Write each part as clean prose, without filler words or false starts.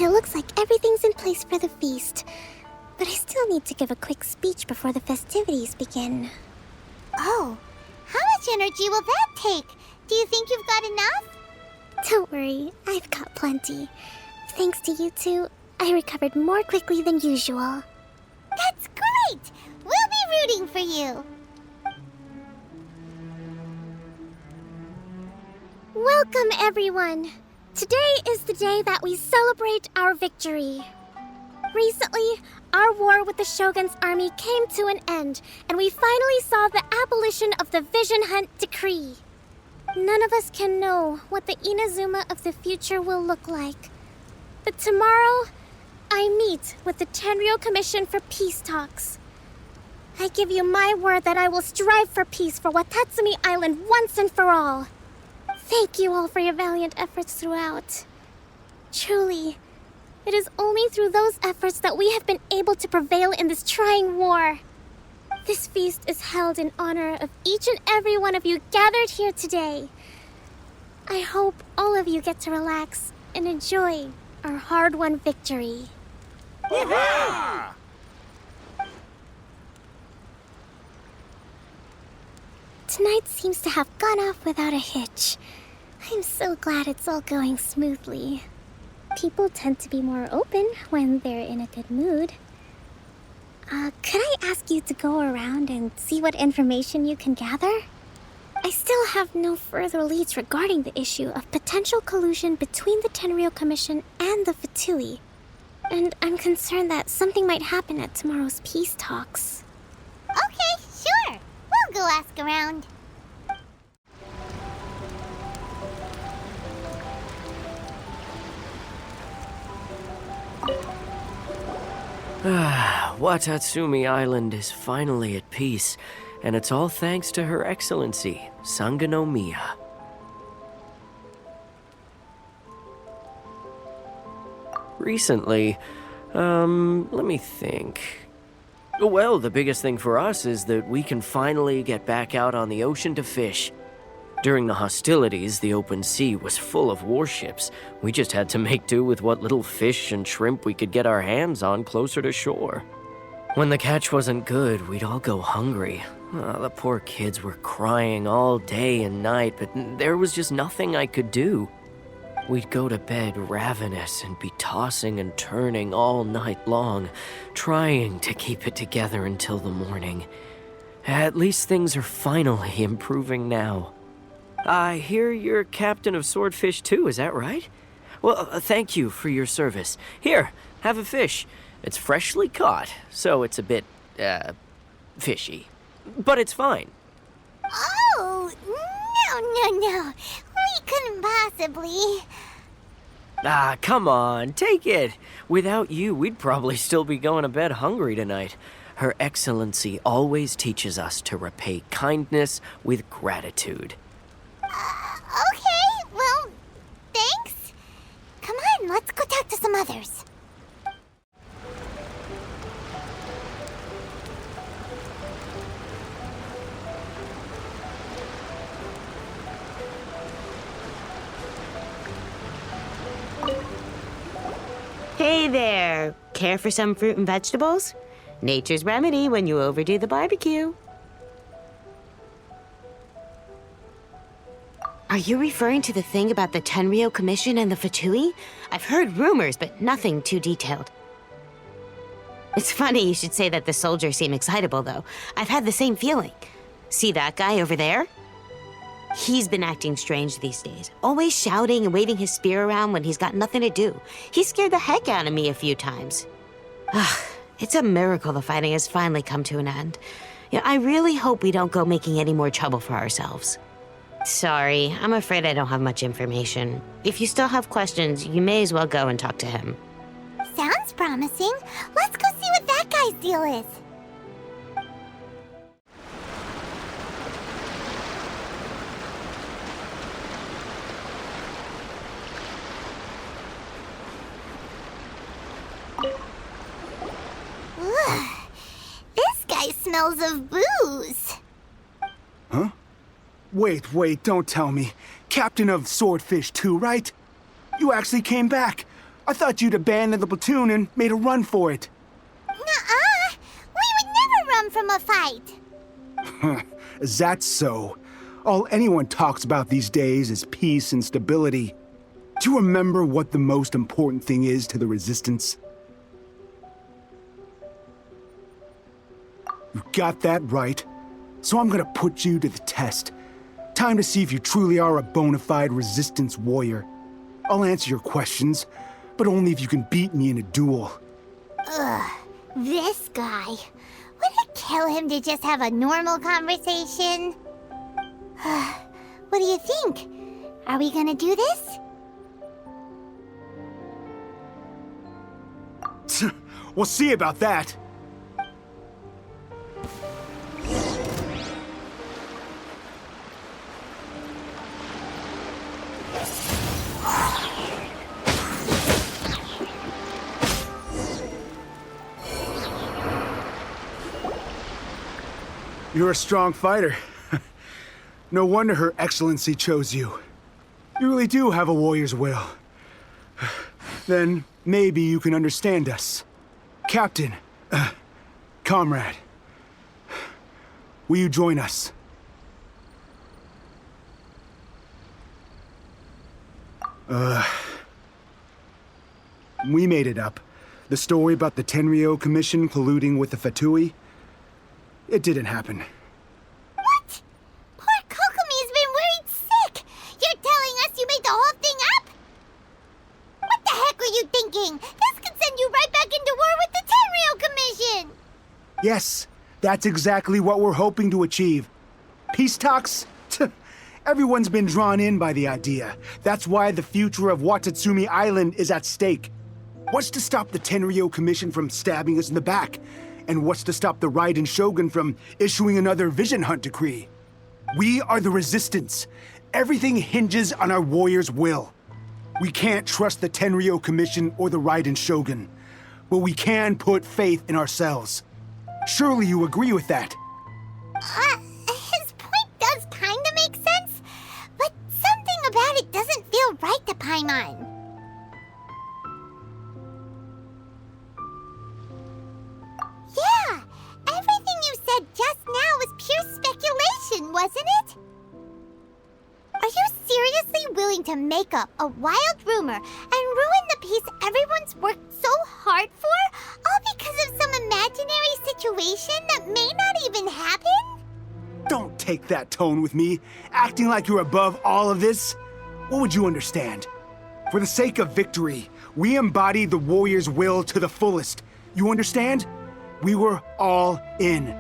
It looks like everything's in place for the feast. But I still need to give a quick speech before the festivities begin. Oh, how much energy will that take? Do you think you've got enough? Don't worry, I've got plenty. Thanks to you two, I recovered more quickly than usual. That's great! We'll be rooting for you! Welcome, everyone! Today is the day that we celebrate our victory. Recently, our war with the Shogun's army came to an end, and we finally saw the abolition of the Vision Hunt Decree. None of us can know what the Inazuma of the future will look like. But tomorrow, I meet with the Tenryou Commission for peace talks. I give you my word that I will strive for peace for Watatsumi Island once and for all. Thank you all for your valiant efforts throughout. Truly, it is only through those efforts that we have been able to prevail in this trying war. This feast is held in honor of each and every one of you gathered here today. I hope all of you get to relax and enjoy our hard-won victory. Hurrah! Tonight seems to have gone off without a hitch. I'm so glad it's all going smoothly. People tend to be more open when they're in a good mood. Could I ask you to go around and see what information you can gather? I still have no further leads regarding the issue of potential collusion between the Tenryou Commission and the Fatui. And I'm concerned that something might happen at tomorrow's peace talks. Okay, sure. We'll go ask around. Watatsumi Island is finally at peace, and it's all thanks to Her Excellency, Sangonomiya. Recently, let me think. Well, the biggest thing for us is that we can finally get back out on the ocean to fish. During the hostilities, the open sea was full of warships. We just had to make do with what little fish and shrimp we could get our hands on closer to shore. When the catch wasn't good, we'd all go hungry. The poor kids were crying all day and night, but there was just nothing I could do. We'd go to bed ravenous and be tossing and turning all night long, trying to keep it together until the morning. At least things are finally improving now. I hear you're captain of Swordfish too, is that right? Well, thank you for your service. Here, have a fish. It's freshly caught, so it's a bit, fishy. But it's fine. Oh, no. We couldn't possibly. Come on, take it. Without you, we'd probably still be going to bed hungry tonight. Her Excellency always teaches us to repay kindness with gratitude. Okay, well, thanks. Come on, let's go talk to some others. Hey there! Care for some fruit and vegetables? Nature's remedy when you overdo the barbecue. Are you referring to the thing about the Tenryou Commission and the Fatui? I've heard rumors, but nothing too detailed. It's funny you should say that the soldiers seem excitable, though. I've had the same feeling. See that guy over there? He's been acting strange these days, always shouting and waving his spear around when he's got nothing to do. He scared the heck out of me a few times. It's a miracle the fighting has finally come to an end. Yeah, I really hope we don't go making any more trouble for ourselves. Sorry, I'm afraid I don't have much information. If you still have questions, you may as well go and talk to him. Sounds promising. Let's go see what that guy's deal is. This guy smells of booze. Huh? Wait, don't tell me. Captain of Swordfish too, right? You actually came back. I thought you'd abandoned the platoon and made a run for it. Nuh-uh! We would never run from a fight! Is that so? All anyone talks about these days is peace and stability. Do you remember what the most important thing is to the Resistance? You got that right. So I'm gonna put you to the test. Time to see if you truly are a bona fide Resistance warrior. I'll answer your questions, but only if you can beat me in a duel. Ugh, this guy. Would it kill him to just have a normal conversation? What do you think? Are we gonna do this? We'll see about that. You're a strong fighter. No wonder Her Excellency chose you. You really do have a warrior's will. Then maybe you can understand us. Captain, comrade, will you join us? We made it up. The story about the Tenryou Commission colluding with the Fatui, it didn't happen. What? Poor Kokomi's been worried sick! You're telling us you made the whole thing up? What the heck were you thinking? This could send you right back into war with the Tenryou Commission! Yes, that's exactly what we're hoping to achieve. Peace talks? Everyone's been drawn in by the idea. That's why the future of Watatsumi Island is at stake. What's to stop the Tenryou Commission from stabbing us in the back? And what's to stop the Raiden Shogun from issuing another Vision Hunt decree? We are the Resistance. Everything hinges on our warrior's will. We can't trust the Tenryou Commission or the Raiden Shogun, but we can put faith in ourselves. Surely you agree with that? His point does kinda make sense, but something about it doesn't feel right to Paimon. Yeah, everything you said just now was pure speculation, wasn't it? Are you seriously willing to make up a wild rumor and ruin the peace everyone's worked so hard for, all because of some imaginary situation that may not even happen? Don't take that tone with me, acting like you're above all of this. What would you understand? For the sake of victory, we embodied the warrior's will to the fullest. You understand? We were all in.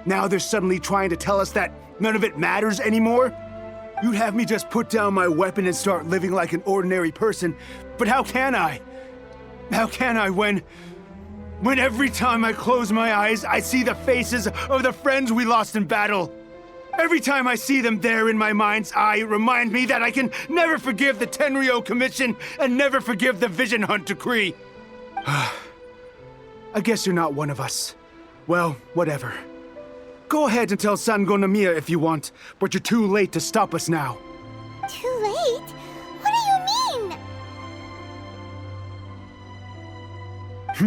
Now they're suddenly trying to tell us that none of it matters anymore? You'd have me just put down my weapon and start living like an ordinary person, but how can I? How can I when every time I close my eyes, I see the faces of the friends we lost in battle? Every time I see them there in my mind's eye, it reminds me that I can never forgive the Tenryou Commission and never forgive the Vision Hunt decree. I guess you're not one of us. Well, whatever. Go ahead and tell Sangonomiya if you want, but you're too late to stop us now. Too late? What do you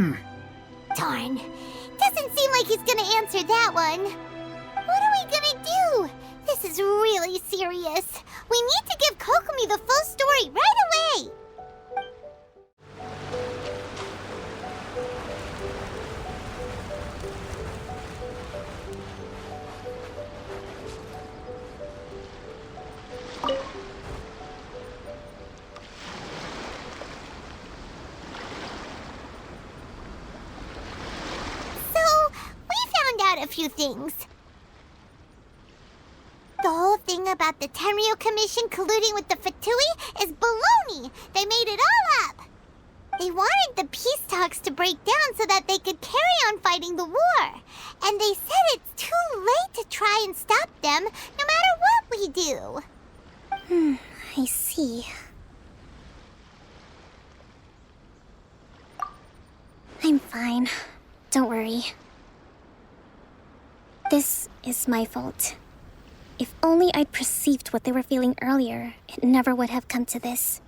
mean? Darn. Doesn't seem like he's gonna answer that one. What are we gonna do? This is really serious. We need to give Kokomi the full story right away. A few things. The whole thing about the Tenryou Commission colluding with the Fatui is baloney. They made it all up. They wanted the peace talks to break down so that they could carry on fighting the war. And they said it's too late to try and stop them, no matter what we do. I see. I'm fine. Don't worry. This is my fault. If only I'd perceived what they were feeling earlier, it never would have come to this.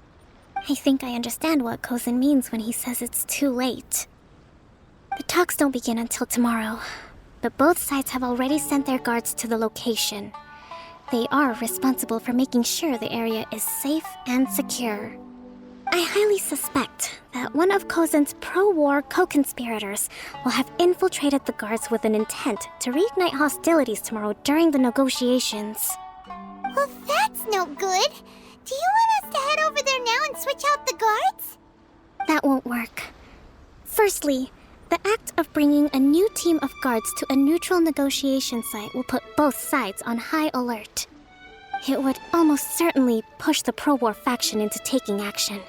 I think I understand what Kozin means when he says it's too late. The talks don't begin until tomorrow, but both sides have already sent their guards to the location. They are responsible for making sure the area is safe and secure. I highly suspect that one of Kozin's pro-war co-conspirators will have infiltrated the guards with an intent to reignite hostilities tomorrow during the negotiations. Well, that's no good. Do you want us to head over there now and switch out the guards? That won't work. Firstly, the act of bringing a new team of guards to a neutral negotiation site will put both sides on high alert. It would almost certainly push the pro-war faction into taking action.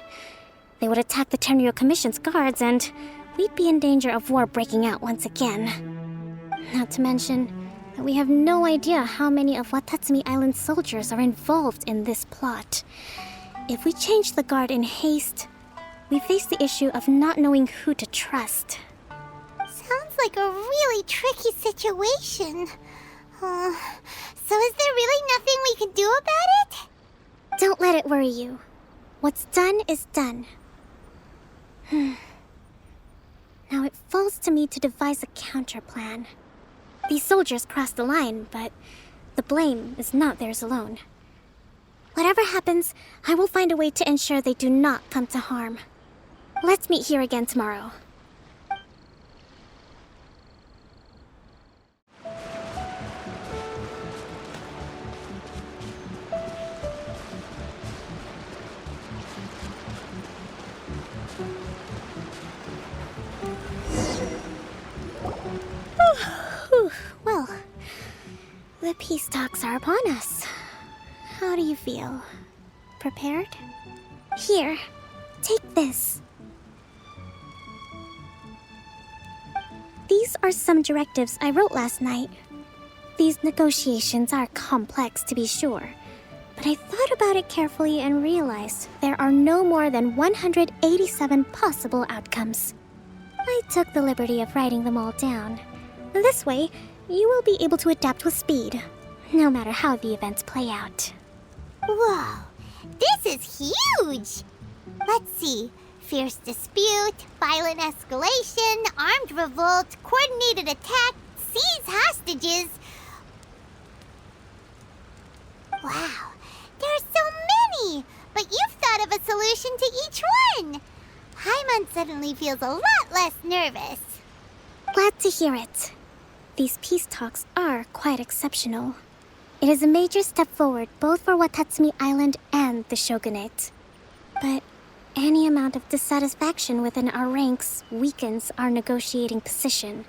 They would attack the Tenryou Commission's guards, and we'd be in danger of war breaking out once again. Not to mention that we have no idea how many of Watatsumi Island's soldiers are involved in this plot. If we change the guard in haste, we face the issue of not knowing who to trust. Sounds like a really tricky situation. So is there really nothing we can do about it? Don't let it worry you. What's done is done. Now it falls to me to devise a counter plan. These soldiers crossed the line, but the blame is not theirs alone. Whatever happens, I will find a way to ensure they do not come to harm. Let's meet here again tomorrow. Well, the peace talks are upon us. How do you feel? Prepared? Here, take this. These are some directives I wrote last night. These negotiations are complex, to be sure, but I thought about it carefully and realized there are no more than 187 possible outcomes. I took the liberty of writing them all down. This way, you will be able to adapt with speed, no matter how the events play out. Whoa, this is huge! Let's see. Fierce dispute, violent escalation, armed revolt, coordinated attack, seize hostages. Wow, there are so many! But you've thought of a solution to each one! Paimon suddenly feels a lot less nervous. Glad to hear it. These peace talks are quite exceptional. It is a major step forward both for Watatsumi Island and the Shogunate. But any amount of dissatisfaction within our ranks weakens our negotiating position.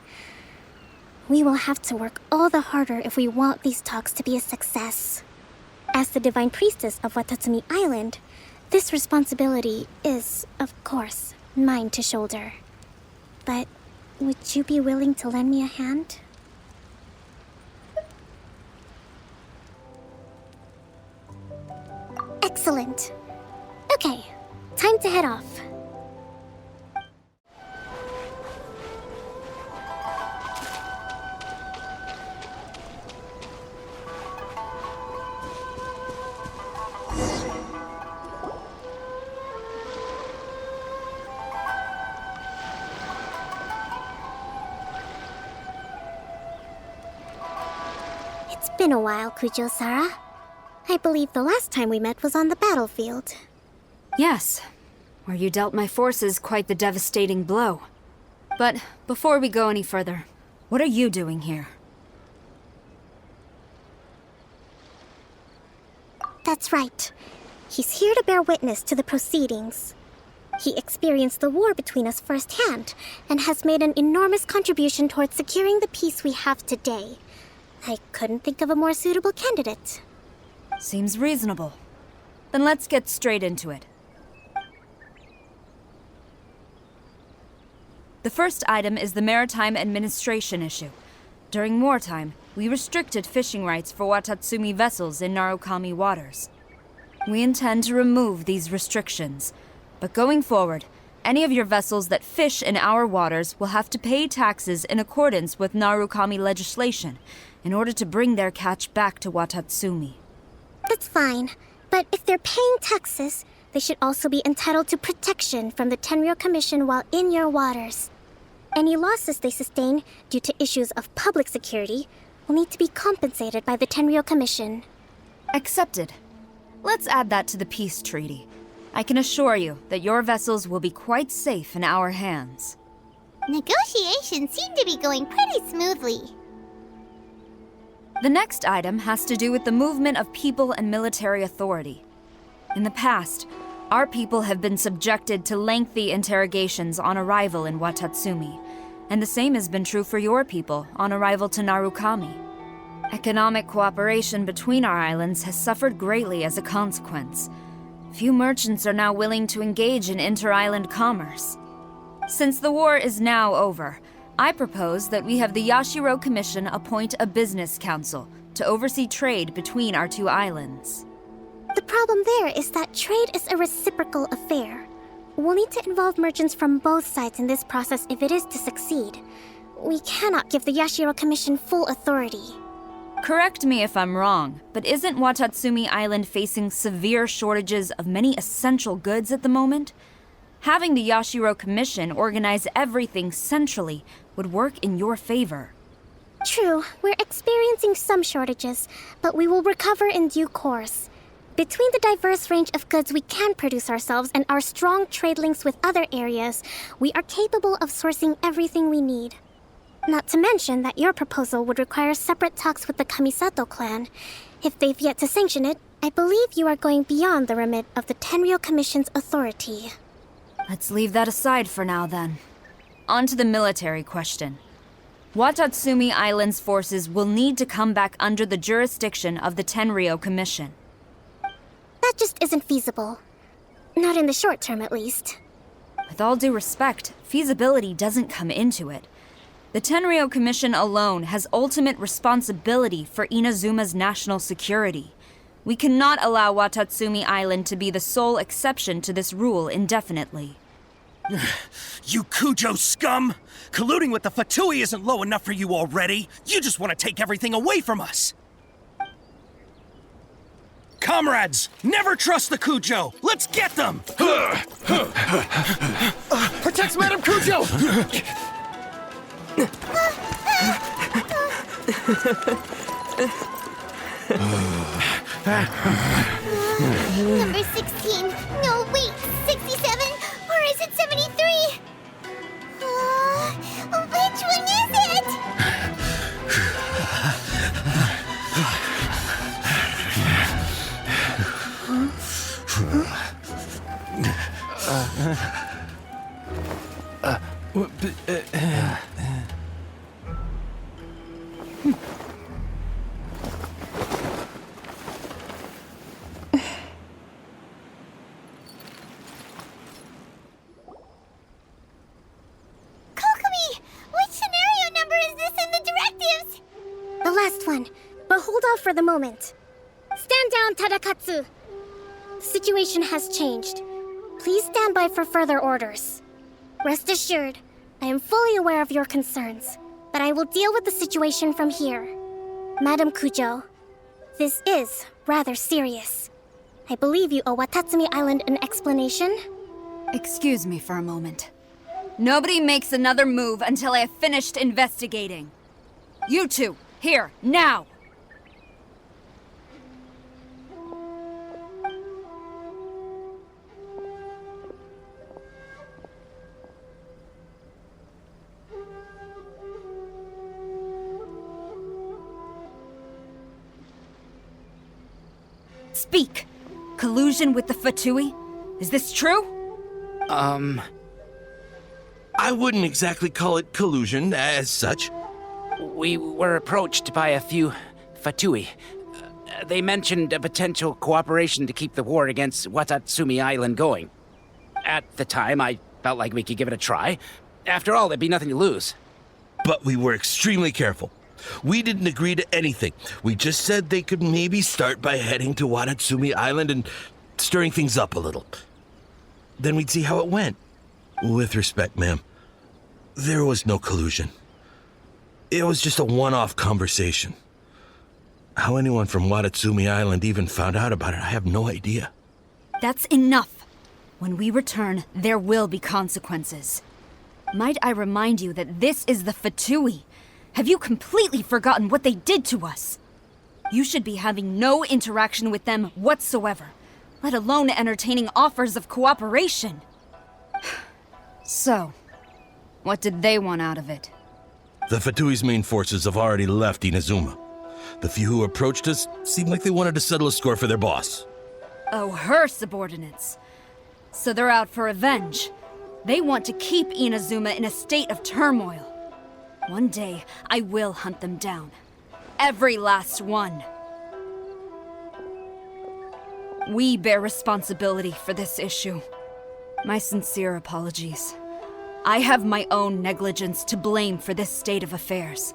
We will have to work all the harder if we want these talks to be a success. As the Divine Priestess of Watatsumi Island, this responsibility is, of course, mine to shoulder. But would you be willing to lend me a hand? Excellent. Okay, time to head off. It's been a while, Kujo-Sara. I believe the last time we met was on the battlefield. Yes, where you dealt my forces quite the devastating blow. But before we go any further, what are you doing here? That's right. He's here to bear witness to the proceedings. He experienced the war between us firsthand, and has made an enormous contribution towards securing the peace we have today. I couldn't think of a more suitable candidate. Seems reasonable. Then let's get straight into it. The first item is the maritime administration issue. During wartime, we restricted fishing rights for Watatsumi vessels in Narukami waters. We intend to remove these restrictions, but going forward, any of your vessels that fish in our waters will have to pay taxes in accordance with Narukami legislation in order to bring their catch back to Watatsumi. That's fine, but if they're paying taxes, They should also be entitled to protection from the Tenryou Commission while in your waters. Any losses they sustain due to issues of public security will need to be compensated by the Tenryou Commission. Accepted. Let's add that to the peace treaty. I can assure you that your vessels will be quite safe in our hands. Negotiations seem to be going pretty smoothly. The next item has to do with the movement of people and military authority. In the past, our people have been subjected to lengthy interrogations on arrival in Watatsumi, and the same has been true for your people on arrival to Narukami. Economic cooperation between our islands has suffered greatly as a consequence. Few merchants are now willing to engage in inter-island commerce. Since the war is now over, I propose that we have the Yashiro Commission appoint a business council to oversee trade between our two islands. The problem there is that trade is a reciprocal affair. We'll need to involve merchants from both sides in this process if it is to succeed. We cannot give the Yashiro Commission full authority. Correct me if I'm wrong, but isn't Watatsumi Island facing severe shortages of many essential goods at the moment? Having the Yashiro Commission organize everything centrally would work in your favor. True, we're experiencing some shortages, but we will recover in due course. Between the diverse range of goods we can produce ourselves and our strong trade links with other areas, we are capable of sourcing everything we need. Not to mention that your proposal would require separate talks with the Kamisato clan. If they've yet to sanction it, I believe you are going beyond the remit of the Tenryou Commission's authority. Let's leave that aside for now, then. On to the military question. Watatsumi Island's forces will need to come back under the jurisdiction of the Tenryou Commission. That just isn't feasible. Not in the short term, at least. With all due respect, feasibility doesn't come into it. The Tenryou Commission alone has ultimate responsibility for Inazuma's national security. We cannot allow Watatsumi Island to be the sole exception to this rule indefinitely. You Kujo scum! Colluding with the Fatui isn't low enough for you already. You just want to take everything away from us. Comrades, never trust the Kujo! Let's get them! Protect Madame Kujo! Number 16. No, wait. 67? Or is it 73? Which one is it? Kokomi, which scenario number is this in the directives? The last one, but hold off for the moment. Stand down, Tadakatsu! The situation has changed. Please stand by for further orders. Rest assured, I am fully aware of your concerns, but I will deal with the situation from here. Madam Kujo, this is rather serious. I believe you owe Watatsumi Island an explanation. Excuse me for a moment. Nobody makes another move until I have finished investigating. You two, here, now! Speak! Collusion with the Fatui? Is this true? I wouldn't exactly call it collusion as such. We were approached by a few Fatui. They mentioned a potential cooperation to keep the war against Watatsumi Island going. At the time, I felt like we could give it a try. After all, there'd be nothing to lose. But we were extremely careful. We didn't agree to anything. We just said they could maybe start by heading to Watatsumi Island and stirring things up a little. Then we'd see how it went. With respect, ma'am, there was no collusion. It was just a one-off conversation. How anyone from Watatsumi Island even found out about it, I have no idea. That's enough. When we return, there will be consequences. Might I remind you that this is the Fatui? Have you completely forgotten what they did to us? You should be having no interaction with them whatsoever, let alone entertaining offers of cooperation. So, what did they want out of it? The Fatui's main forces have already left Inazuma. The few who approached us seemed like they wanted to settle a score for their boss. Oh, her subordinates. So they're out for revenge. They want to keep Inazuma in a state of turmoil. One day, I will hunt them down. Every last one. We bear responsibility for this issue. My sincere apologies. I have my own negligence to blame for this state of affairs.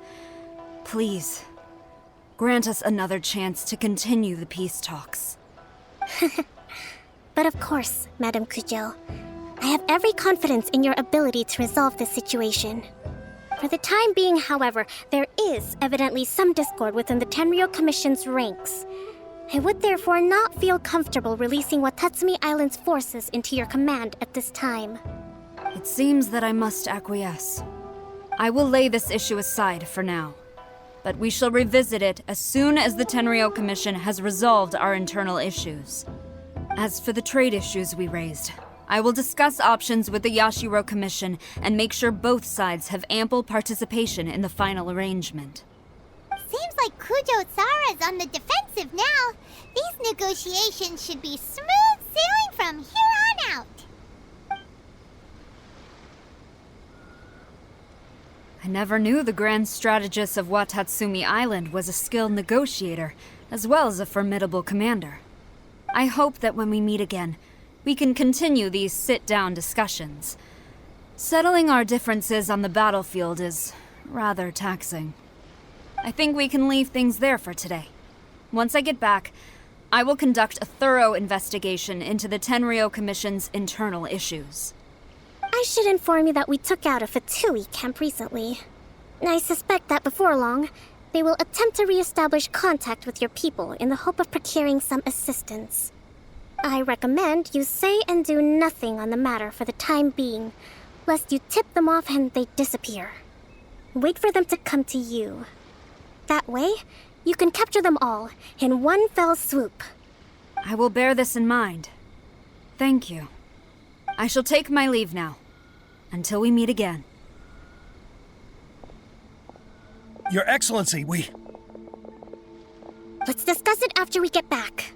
Please, grant us another chance to continue the peace talks. But of course, Madame Kujo. I have every confidence in your ability to resolve this situation. For the time being, however, there is evidently some discord within the Tenryou Commission's ranks. I would therefore not feel comfortable releasing Watatsumi Island's forces into your command at this time. It seems that I must acquiesce. I will lay this issue aside for now, but we shall revisit it as soon as the Tenryou Commission has resolved our internal issues. As for the trade issues we raised, I will discuss options with the Yashiro Commission and make sure both sides have ample participation in the final arrangement. Seems like Kujo-Sara's on the defensive now. These negotiations should be smooth sailing from here on out. I never knew the grand strategist of Watatsumi Island was a skilled negotiator, as well as a formidable commander. I hope that when we meet again, we can continue these sit-down discussions. Settling our differences on the battlefield is rather taxing. I think we can leave things there for today. Once I get back, I will conduct a thorough investigation into the Tenryou Commission's internal issues. I should inform you that we took out a Fatui camp recently. I suspect that before long, they will attempt to re-establish contact with your people in the hope of procuring some assistance. I recommend you say and do nothing on the matter for the time being, lest you tip them off and they disappear. Wait for them to come to you. That way, you can capture them all in one fell swoop. I will bear this in mind. Thank you. I shall take my leave now. Until we meet again. Your Excellency, Let's discuss it after we get back.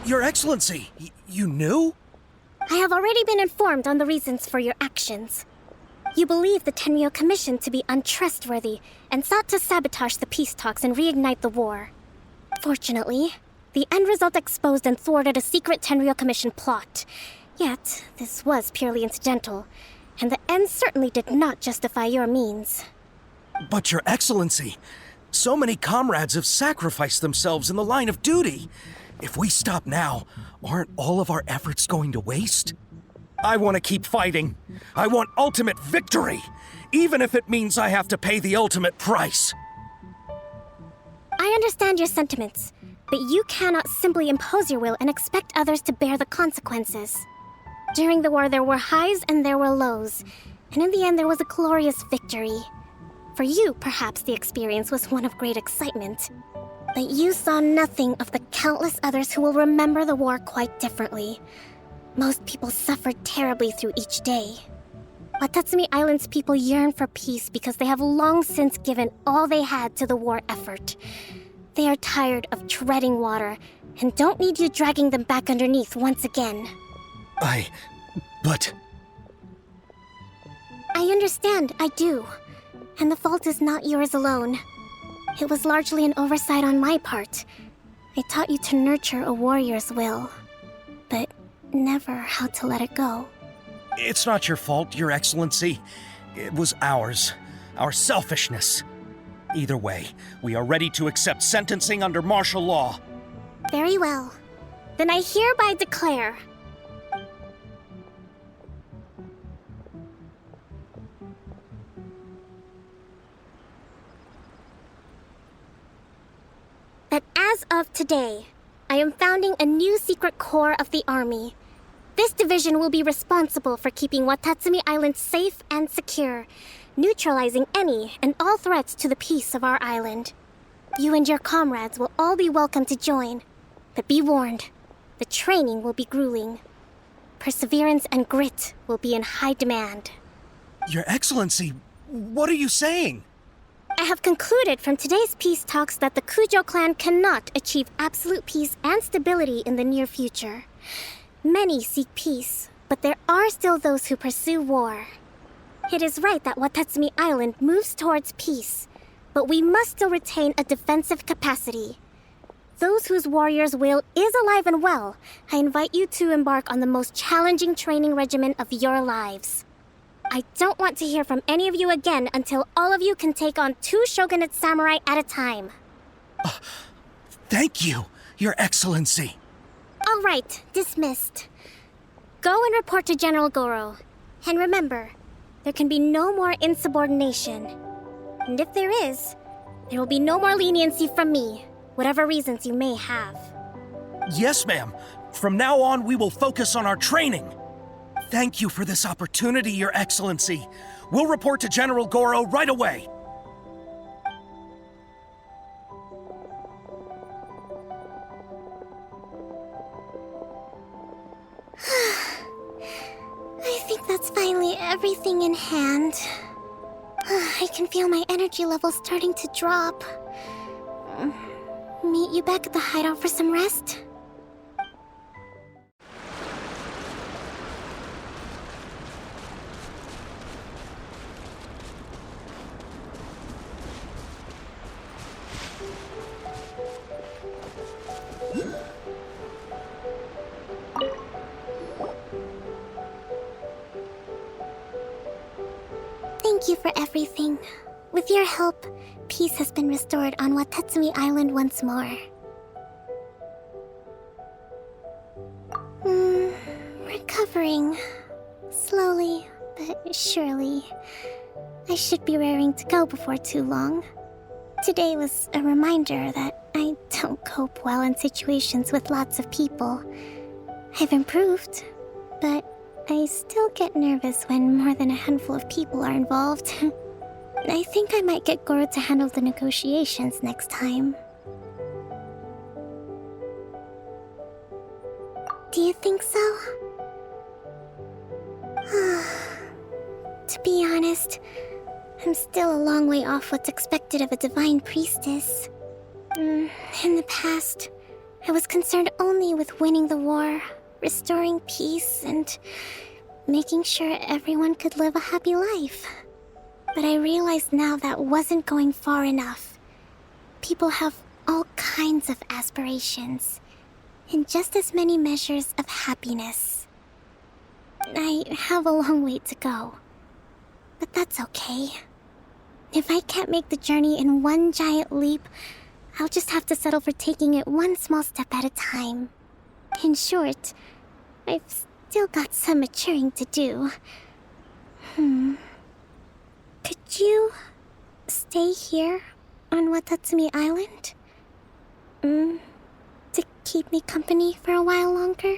Your Excellency, you knew? I have already been informed on the reasons for your actions. You believe the Tenryou Commission to be untrustworthy and sought to sabotage the peace talks and reignite the war. Fortunately, the end result exposed and thwarted a secret Tenryou Commission plot. Yet, this was purely incidental, and the end certainly did not justify your means. But Your Excellency, so many comrades have sacrificed themselves in the line of duty. If we stop now, aren't all of our efforts going to waste? I want to keep fighting. I want ultimate victory, even if it means I have to pay the ultimate price. I understand your sentiments, but you cannot simply impose your will and expect others to bear the consequences. During the war, there were highs and there were lows, and in the end, there was a glorious victory. For you, perhaps the experience was one of great excitement. But you saw nothing of the countless others who will remember the war quite differently. Most people suffered terribly through each day. Watatsumi Island's people yearn for peace because they have long since given all they had to the war effort. They are tired of treading water and don't need you dragging them back underneath once again. But... I understand, I do. And the fault is not yours alone. It was largely an oversight on my part. I taught you to nurture a warrior's will, but never how to let it go. It's not your fault, Your Excellency. It was ours. Our selfishness. Either way, we are ready to accept sentencing under martial law. Very well. Then I hereby declare that as of today, I am founding a new secret corps of the army. This division will be responsible for keeping Watatsumi Island safe and secure, neutralizing any and all threats to the peace of our island. You and your comrades will all be welcome to join, but be warned, the training will be grueling. Perseverance and grit will be in high demand. Your Excellency, what are you saying? I have concluded from today's peace talks that the Kujo clan cannot achieve absolute peace and stability in the near future. Many seek peace, but there are still those who pursue war. It is right that Watatsumi Island moves towards peace, but we must still retain a defensive capacity. Those whose warrior's will is alive and well, I invite you to embark on the most challenging training regimen of your lives. I don't want to hear from any of you again until all of you can take on 2 shogunate samurai at a time. Thank you, Your Excellency. All right, dismissed. Go and report to General Goro. And remember, there can be no more insubordination. And if there is, there will be no more leniency from me, whatever reasons you may have. Yes, ma'am. From now on, we will focus on our training. Thank you for this opportunity, Your Excellency. We'll report to General Goro right away. I think that's finally everything in hand. I can feel my energy levels starting to drop. Meet you back at the hideout for some rest? Thank you for everything. With your help, peace has been restored on Watatsumi Island once more. Recovering. Slowly, but surely. I should be raring to go before too long. Today was a reminder that I don't cope well in situations with lots of people. I've improved, but I still get nervous when more than a handful of people are involved. I think I might get Goro to handle the negotiations next time. Do you think so? To be honest, I'm still a long way off what's expected of a divine priestess. In the past, I was concerned only with winning the war, restoring peace, and making sure everyone could live a happy life. But I realize now that wasn't going far enough. People have all kinds of aspirations, and just as many measures of happiness. I have a long way to go, but that's okay. If I can't make the journey in one giant leap, I'll just have to settle for taking it one small step at a time. In short, I've still got some maturing to do. Could you stay here on Watatsumi Island? To keep me company for a while longer?